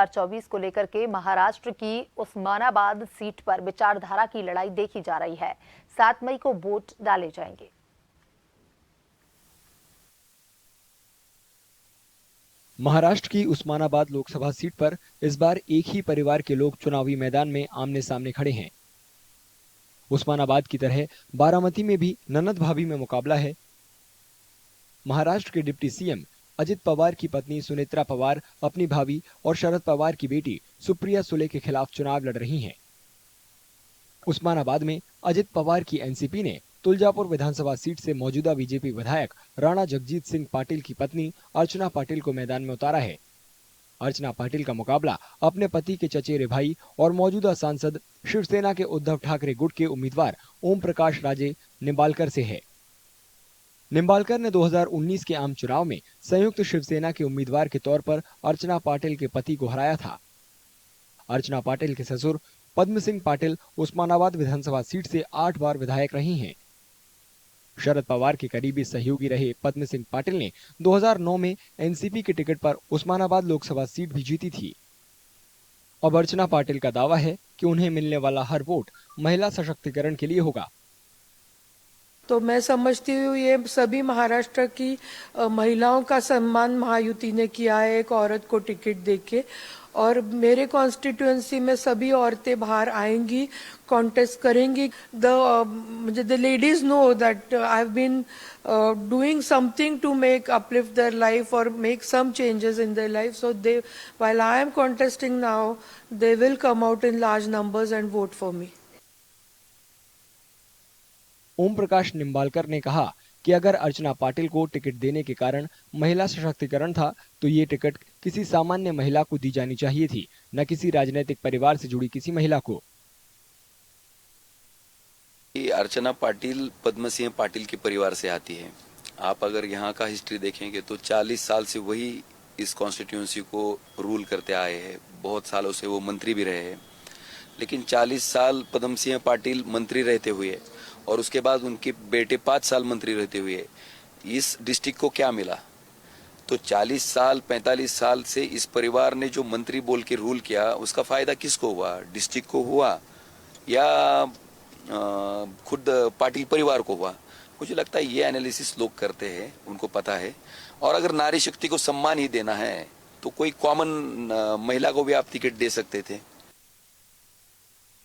2024 को लेकर के महाराष्ट्र की उस्मानाबाद सीट पर विचारधारा की लड़ाई देखी जा रही है। 7 मई को वोट डाले जाएंगे। महाराष्ट्र की उस्मानाबाद लोकसभा सीट पर इस बार एक ही परिवार के लोग चुनावी मैदान में आमने सामने खड़े हैं। उस्मानाबाद की तरह बारामती में भी ननद भाभी में मुकाबला है। महाराष्ट्र के डिप्टी सीएम अजित पवार की पत्नी सुनेत्रा पवार अपनी भाभी और शरद पवार की बेटी सुप्रिया सुले के खिलाफ चुनाव लड़ रही हैं। उस्मानाबाद में अजित पवार की एनसीपी ने तुलजापुर विधानसभा सीट से मौजूदा बीजेपी विधायक राणा जगजीत सिंह पाटिल की पत्नी अर्चना पाटिल को मैदान में उतारा है। अर्चना पाटिल का मुकाबला अपने पति के चचेरे भाई और मौजूदा सांसद शिवसेना के उद्धव ठाकरे गुट के उम्मीदवार ओम प्रकाश राजे निंबालकर से है। निंबालकर ने 2019 के आम चुनाव में संयुक्त शिवसेना के उम्मीदवार के तौर पर अर्चना पाटिल के पति को हराया था। अर्चना पाटिल के ससुर पद्म सिंह पाटिल उस्मानाबाद विधानसभा सीट से 8 बार विधायक रही हैं। शरद पवार के करीबी सहयोगी रहे पद्म सिंह पाटिल ने 2009 में एनसीपी के टिकट पर उस्मानाबाद लोकसभा सीट भी जीती थी। अब अर्चना पाटिल का दावा है कि उन्हें मिलने वाला हर वोट महिला सशक्तिकरण के लिए होगा। तो मैं समझती हूँ ये सभी महाराष्ट्र की महिलाओं का सम्मान महायुति ने किया है एक औरत को टिकट देके, और मेरे कॉन्स्टिट्यूएंसी में सभी औरतें बाहर आएंगी, कॉन्टेस्ट करेंगी। The ladies know that I have been doing something to make uplift their life और make some changes in their life, so they while I am contesting now they will come out in large numbers and vote for me. Om Prakash Nimbalkar ने कहा कि अगर अर्चना पाटिल को ticket देने के कारण महिला सशक्तिकरण था तो ये टिकट किसी सामान्य महिला को दी जानी चाहिए थी, न किसी राजनीतिक परिवार से जुड़ी किसी महिला को। अर्चना पाटिल पद्म सिंह पाटिल के परिवार से आती है। आप अगर यहाँ का हिस्ट्री देखेंगे तो 40 साल से वही इस कॉन्स्टिट्यूएंसी को रूल करते आए हैं। बहुत सालों से वो मंत्री भी रहे हैं, लेकिन 40 साल पद्म सिंह पाटिल मंत्री रहते हुए और उसके बाद उनके बेटे 5 साल मंत्री रहते हुए इस डिस्ट्रिक्ट को क्या मिला? तो 40 साल 45 साल से इस परिवार ने जो मंत्री बोल के रूल किया उसका फायदा किसको हुआ? डिस्ट्रिक्ट को हुआ या खुद पाटिल परिवार को हुआ? मुझे लगता है ये एनालिसिस लोग करते हैं, उनको पता है। और अगर नारी शक्ति को सम्मान ही देना है तो कोई कॉमन महिला को भी आप टिकट दे सकते थे।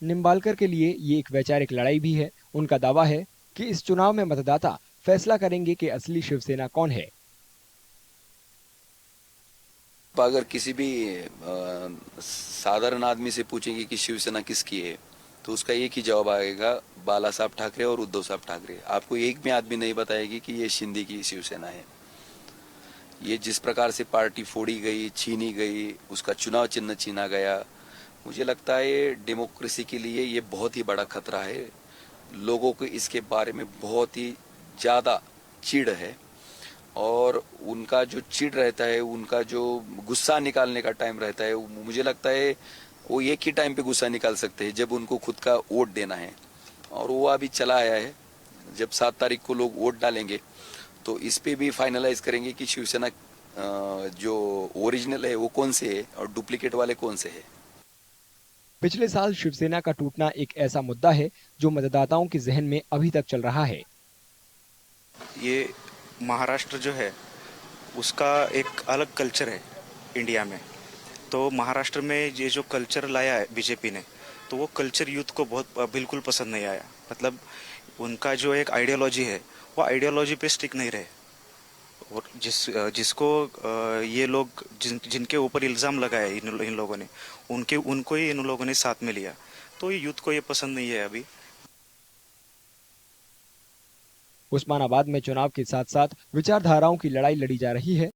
निंबालकर के लिए ये एक वैचारिक लड़ाई भी है। उनका दावा है कि इस चुनाव में मतदाता फैसला करेंगे कि असली शिवसेना कौन है। अगर किसी भी साधारण आदमी से पूछेंगे कि शिवसेना किसकी है तो उसका एक ही जवाब आएगा, बाला साहब ठाकरे और उद्धव साहब ठाकरे। आपको एक भी आदमी नहीं बताएगी कि ये शिंदे की शिवसेना है। ये जिस प्रकार से पार्टी फोड़ी गई, छीनी गई, उसका चुनाव चिन्ह छीना गया, मुझे लगता है डेमोक्रेसी के लिए ये बहुत ही बड़ा खतरा है। लोगों को इसके बारे में बहुत ही ज्यादा चिढ़ है और उनका जो चिढ़ रहता है, उनका जो गुस्सा निकालने का टाइम रहता है, मुझे लगता है वो एक ही टाइम पे गुस्सा निकाल सकते हैं जब उनको खुद का वोट देना है। और वो अभी चला आया है। जब 7 तारीख को लोग वोट डालेंगे तो इस पे भी फाइनलाइज करेंगे कि शिवसेना जो ओरिजिनल है वो कौन से है और डुप्लीकेट वाले कौन से है। पिछले साल शिवसेना का टूटना एक ऐसा मुद्दा है जो मतदाताओं के जहन में अभी तक चल रहा है। ये महाराष्ट्र जो है उसका एक अलग कल्चर है इंडिया में। तो महाराष्ट्र में ये जो कल्चर लाया है बीजेपी ने, तो वो कल्चर यूथ को बहुत बिल्कुल पसंद नहीं आया। मतलब उनका जो एक आइडियोलॉजी है वो आइडियोलॉजी पे स्टिक नहीं रहे। और जिसको ये लोग जिनके ऊपर इल्जाम लगाया इन लोगों ने, उनको ही इन लोगों ने साथ में लिया। तो ये यूथ को ये पसंद नहीं है अभी। उस्मानाबाद में चुनाव के साथ साथ विचारधाराओं की लड़ाई लड़ी जा रही है।